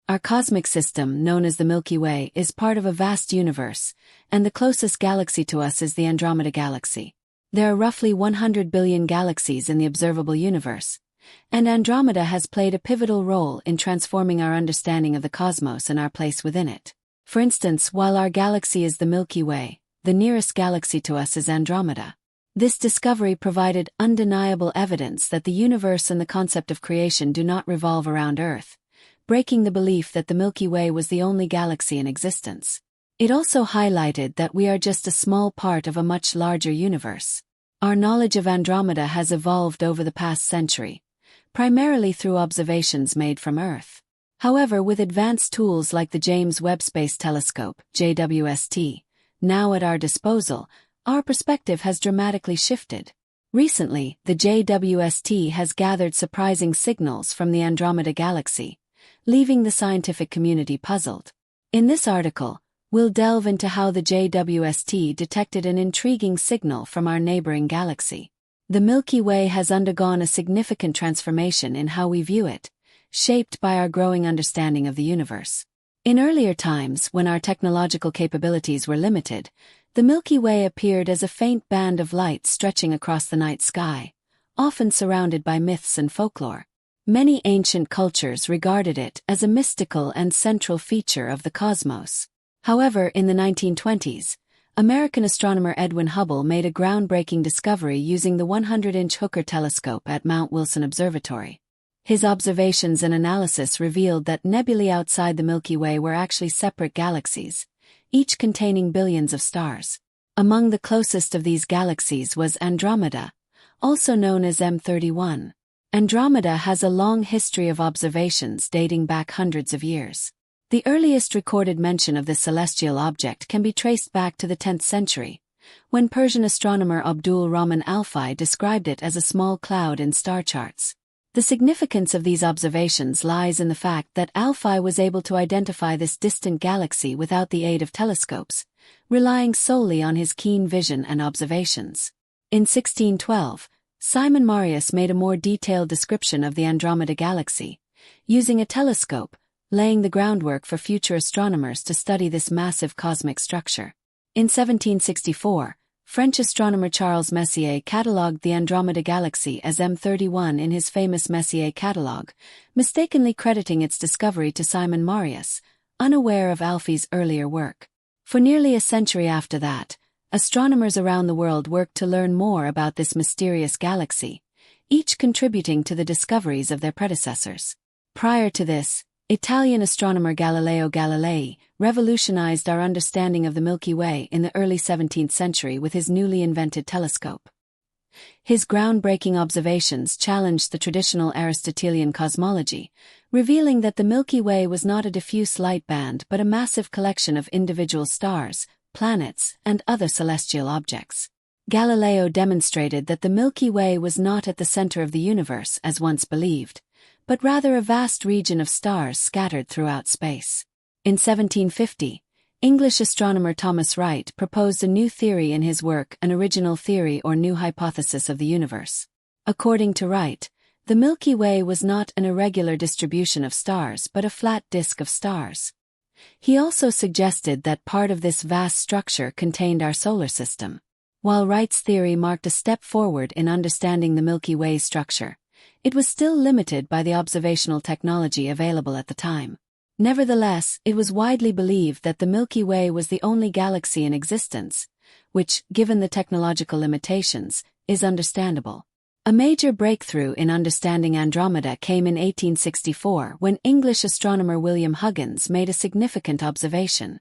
Our cosmic system, known as the Milky Way, is part of a vast universe, and the closest galaxy to us is the Andromeda Galaxy. There are roughly 100 billion galaxies in the observable universe, and Andromeda has played a pivotal role in transforming our understanding of the cosmos and our place within it. For instance, while our galaxy is the Milky Way, the nearest galaxy to us is Andromeda. This discovery provided undeniable evidence that the universe and the concept of creation do not revolve around Earth, breaking the belief that the Milky Way was the only galaxy in existence. It also highlighted that we are just a small part of a much larger universe. Our knowledge of Andromeda has evolved over the past century, primarily through observations made from Earth. However, with advanced tools like the James Webb Space Telescope, JWST, now at our disposal, our perspective has dramatically shifted. Recently, the JWST has gathered surprising signals from the Andromeda Galaxy, leaving the scientific community puzzled. In this article, we'll delve into how the JWST detected an intriguing signal from our neighboring galaxy. The Milky Way has undergone a significant transformation in how we view it, shaped by our growing understanding of the universe. In earlier times, when our technological capabilities were limited, the Milky Way appeared as a faint band of light stretching across the night sky, often surrounded by myths and folklore. Many ancient cultures regarded it as a mystical and central feature of the cosmos. However, in the 1920s, American astronomer Edwin Hubble made a groundbreaking discovery using the 100-inch Hooker telescope at Mount Wilson Observatory. His observations and analysis revealed that nebulae outside the Milky Way were actually separate galaxies, each containing billions of stars. Among the closest of these galaxies was Andromeda, also known as M31. Andromeda has a long history of observations dating back hundreds of years. The earliest recorded mention of this celestial object can be traced back to the 10th century, when Persian astronomer Abdul Rahman Alfai described it as a small cloud in star charts. The significance of these observations lies in the fact that Alfai was able to identify this distant galaxy without the aid of telescopes, relying solely on his keen vision and observations. In 1612, Simon Marius made a more detailed description of the Andromeda Galaxy, using a telescope, laying the groundwork for future astronomers to study this massive cosmic structure. In 1764, French astronomer Charles Messier catalogued the Andromeda Galaxy as M31 in his famous Messier catalogue, mistakenly crediting its discovery to Simon Marius, unaware of Alfai's earlier work. For nearly a century after that, astronomers around the world worked to learn more about this mysterious galaxy, each contributing to the discoveries of their predecessors. Prior to this, Italian astronomer Galileo Galilei revolutionized our understanding of the Milky Way in the early 17th century with his newly invented telescope. His groundbreaking observations challenged the traditional Aristotelian cosmology, revealing that the Milky Way was not a diffuse light band but a massive collection of individual stars, planets, and other celestial objects. Galileo demonstrated that the Milky Way was not at the center of the universe as once believed, but rather a vast region of stars scattered throughout space. In 1750, English astronomer Thomas Wright proposed a new theory in his work An Original Theory or New Hypothesis of the Universe. According to Wright, the Milky Way was not an irregular distribution of stars but a flat disk of stars. He also suggested that part of this vast structure contained our solar system. While Wright's theory marked a step forward in understanding the Milky Way's structure, it was still limited by the observational technology available at the time. Nevertheless, it was widely believed that the Milky Way was the only galaxy in existence, which, given the technological limitations, is understandable. A major breakthrough in understanding Andromeda came in 1864 when English astronomer William Huggins made a significant observation.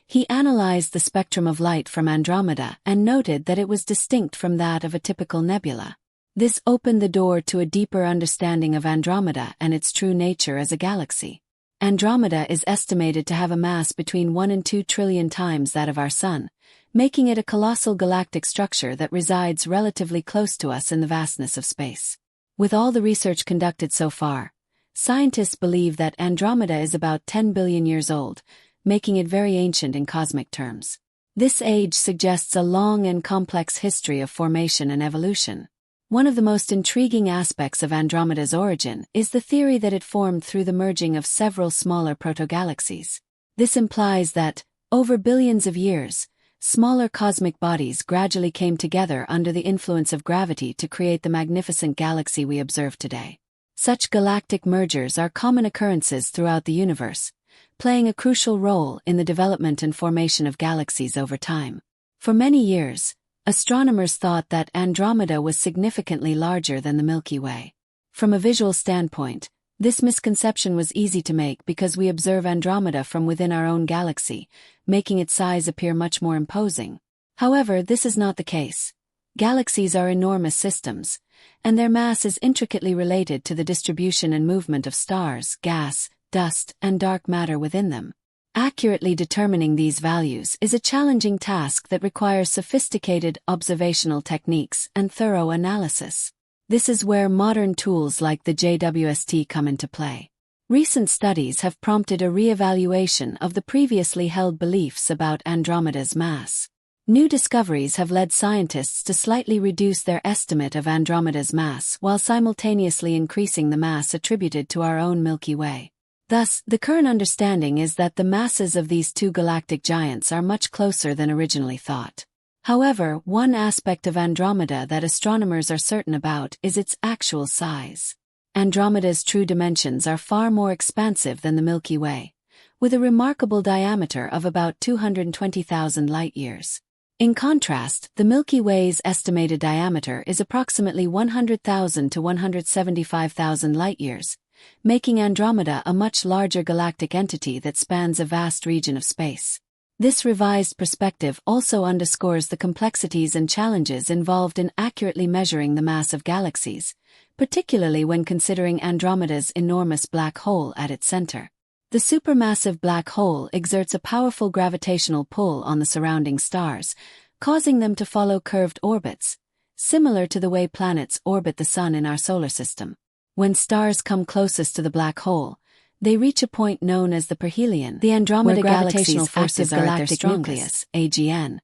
He analyzed the spectrum of light from Andromeda and noted that it was distinct from that of a typical nebula. This opened the door to a deeper understanding of Andromeda and its true nature as a galaxy. Andromeda is estimated to have a mass between 1 and 2 trillion times that of our Sun, making it a colossal galactic structure that resides relatively close to us in the vastness of space. With all the research conducted so far, scientists believe that Andromeda is about 10 billion years old, making it very ancient in cosmic terms. This age suggests a long and complex history of formation and evolution. One of the most intriguing aspects of Andromeda's origin is the theory that it formed through the merging of several smaller protogalaxies. This implies that, over billions of years, smaller cosmic bodies gradually came together under the influence of gravity to create the magnificent galaxy we observe today. Such galactic mergers are common occurrences throughout the universe, playing a crucial role in the development and formation of galaxies over time. For many years, astronomers thought that Andromeda was significantly larger than the Milky Way. From a visual standpoint, this misconception was easy to make because we observe Andromeda from within our own galaxy, making its size appear much more imposing. However, this is not the case. Galaxies are enormous systems, and their mass is intricately related to the distribution and movement of stars, gas, dust, and dark matter within them. Accurately determining these values is a challenging task that requires sophisticated observational techniques and thorough analysis. This is where modern tools like the JWST come into play. Recent studies have prompted a re-evaluation of the previously held beliefs about Andromeda's mass. New discoveries have led scientists to slightly reduce their estimate of Andromeda's mass while simultaneously increasing the mass attributed to our own Milky Way. Thus, the current understanding is that the masses of these two galactic giants are much closer than originally thought. However, one aspect of Andromeda that astronomers are certain about is its actual size. Andromeda's true dimensions are far more expansive than the Milky Way, with a remarkable diameter of about 220,000 light-years. In contrast, the Milky Way's estimated diameter is approximately 100,000 to 175,000 light-years, making Andromeda a much larger galactic entity that spans a vast region of space. This revised perspective also underscores the complexities and challenges involved in accurately measuring the mass of galaxies, particularly when considering Andromeda's enormous black hole at its center. The supermassive black hole exerts a powerful gravitational pull on the surrounding stars, causing them to follow curved orbits, similar to the way planets orbit the Sun in our solar system. When stars come closest to the black hole, they reach a point known as the perihelion. The Andromeda Galaxy's active galactic nucleus, AGN,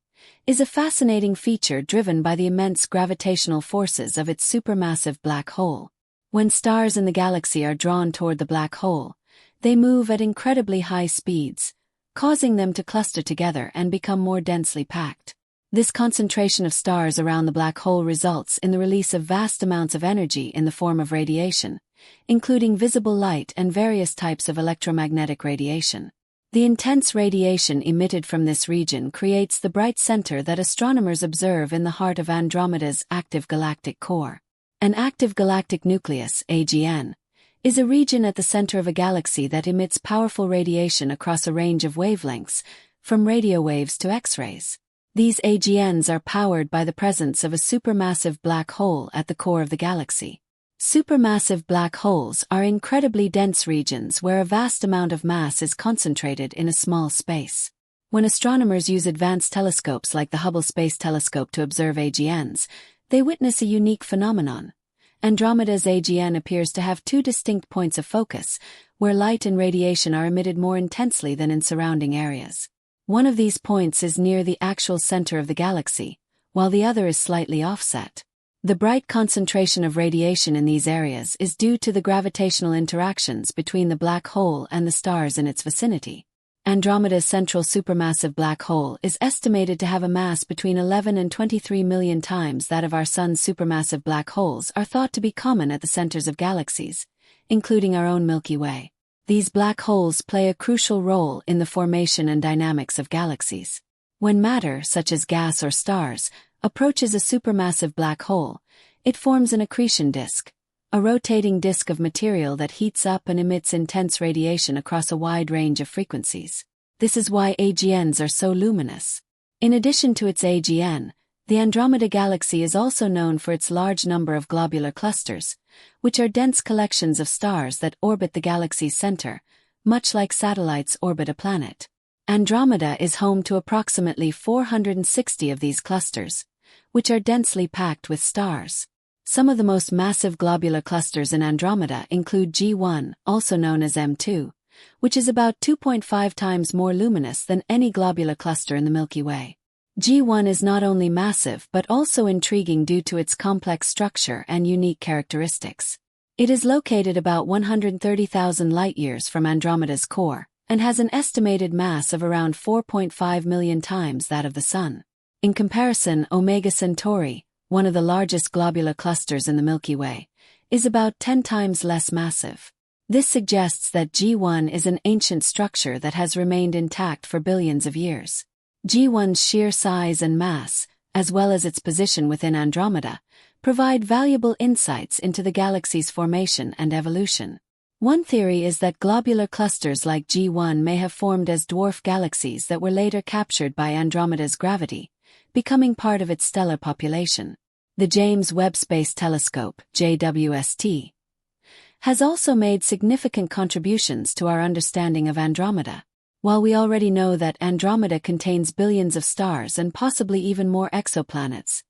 is a fascinating feature driven by the immense gravitational forces of its supermassive black hole. When stars in the galaxy are drawn toward the black hole, they move at incredibly high speeds, causing them to cluster together and become more densely packed. This concentration of stars around the black hole results in the release of vast amounts of energy in the form of radiation, including visible light and various types of electromagnetic radiation. The intense radiation emitted from this region creates the bright center that astronomers observe in the heart of Andromeda's active galactic core. An active galactic nucleus, AGN, is a region at the center of a galaxy that emits powerful radiation across a range of wavelengths, from radio waves to X-rays. These AGNs are powered by the presence of a supermassive black hole at the core of the galaxy. Supermassive black holes are incredibly dense regions where a vast amount of mass is concentrated in a small space. When astronomers use advanced telescopes like the Hubble Space Telescope to observe AGNs, they witness a unique phenomenon. Andromeda's AGN appears to have two distinct points of focus, where light and radiation are emitted more intensely than in surrounding areas. One of these points is near the actual center of the galaxy, while the other is slightly offset. The bright concentration of radiation in these areas is due to the gravitational interactions between the black hole and the stars in its vicinity. Andromeda's central supermassive black hole is estimated to have a mass between 11 and 23 million times that of our Sun's. Supermassive black holes are thought to be common at the centers of galaxies, including our own Milky Way. These black holes play a crucial role in the formation and dynamics of galaxies. When matter, such as gas or stars, approaches a supermassive black hole, it forms an accretion disk, a rotating disk of material that heats up and emits intense radiation across a wide range of frequencies. This is why AGNs are so luminous. In addition to its AGN, the Andromeda Galaxy is also known for its large number of globular clusters, which are dense collections of stars that orbit the galaxy's center, much like satellites orbit a planet. Andromeda is home to approximately 460 of these clusters, which are densely packed with stars. Some of the most massive globular clusters in Andromeda include G1, also known as M2, which is about 2.5 times more luminous than any globular cluster in the Milky Way. G1 is not only massive but also intriguing due to its complex structure and unique characteristics. It is located about 130,000 light-years from Andromeda's core, and has an estimated mass of around 4.5 million times that of the Sun. In comparison, Omega Centauri, one of the largest globular clusters in the Milky Way, is about 10 times less massive. This suggests that G1 is an ancient structure that has remained intact for billions of years. G1's sheer size and mass, as well as its position within Andromeda, provide valuable insights into the galaxy's formation and evolution. One theory is that globular clusters like G1 may have formed as dwarf galaxies that were later captured by Andromeda's gravity, becoming part of its stellar population. The James Webb Space Telescope, JWST, has also made significant contributions to our understanding of Andromeda. While we already know that Andromeda contains billions of stars and possibly even more exoplanets,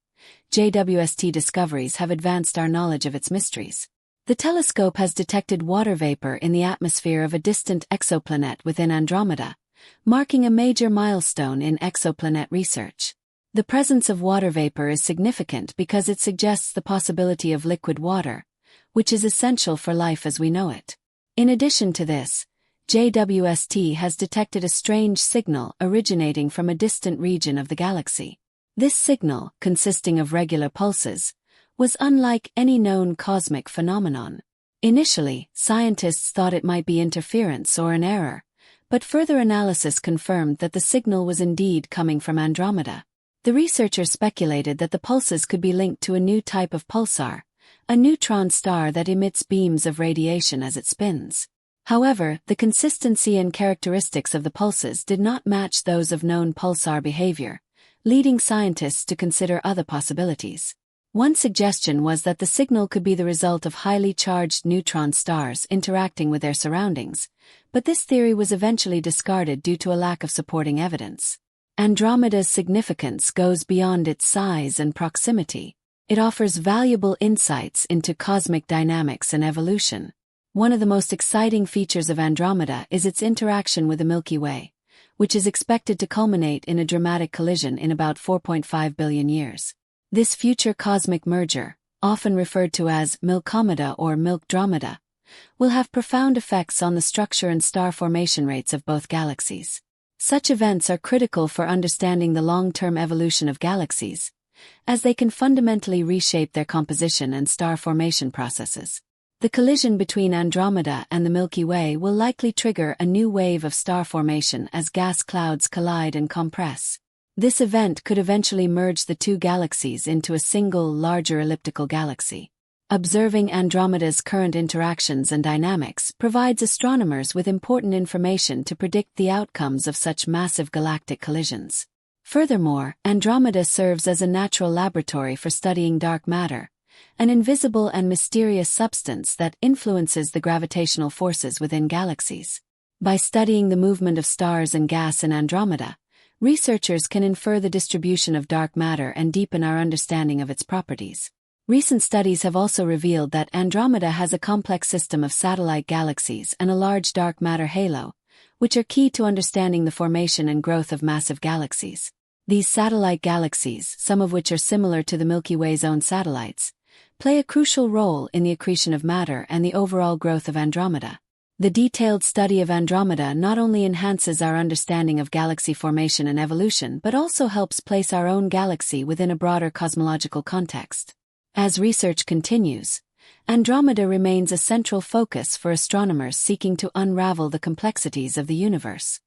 JWST discoveries have advanced our knowledge of its mysteries. The telescope has detected water vapor in the atmosphere of a distant exoplanet within Andromeda, marking a major milestone in exoplanet research. The presence of water vapor is significant because it suggests the possibility of liquid water, which is essential for life as we know it. In addition to this, JWST has detected a strange signal originating from a distant region of the galaxy. This signal, consisting of regular pulses, was unlike any known cosmic phenomenon. Initially, scientists thought it might be interference or an error, but further analysis confirmed that the signal was indeed coming from Andromeda. The researchers speculated that the pulses could be linked to a new type of pulsar, a neutron star that emits beams of radiation as it spins. However, the consistency and characteristics of the pulses did not match those of known pulsar behavior, leading scientists to consider other possibilities. One suggestion was that the signal could be the result of highly charged neutron stars interacting with their surroundings, but this theory was eventually discarded due to a lack of supporting evidence. Andromeda's significance goes beyond its size and proximity. It offers valuable insights into cosmic dynamics and evolution. One of the most exciting features of Andromeda is its interaction with the Milky Way, which is expected to culminate in a dramatic collision in about 4.5 billion years. This future cosmic merger, often referred to as Milkomeda or Milkdromeda, will have profound effects on the structure and star formation rates of both galaxies. Such events are critical for understanding the long-term evolution of galaxies, as they can fundamentally reshape their composition and star formation processes. The collision between Andromeda and the Milky Way will likely trigger a new wave of star formation as gas clouds collide and compress. This event could eventually merge the two galaxies into a single, larger elliptical galaxy. Observing Andromeda's current interactions and dynamics provides astronomers with important information to predict the outcomes of such massive galactic collisions. Furthermore, Andromeda serves as a natural laboratory for studying dark matter, an invisible and mysterious substance that influences the gravitational forces within galaxies. By studying the movement of stars and gas in Andromeda, researchers can infer the distribution of dark matter and deepen our understanding of its properties. Recent studies have also revealed that Andromeda has a complex system of satellite galaxies and a large dark matter halo, which are key to understanding the formation and growth of massive galaxies. These satellite galaxies, some of which are similar to the Milky Way's own satellites, play a crucial role in the accretion of matter and the overall growth of Andromeda. The detailed study of Andromeda not only enhances our understanding of galaxy formation and evolution but also helps place our own galaxy within a broader cosmological context. As research continues, Andromeda remains a central focus for astronomers seeking to unravel the complexities of the universe.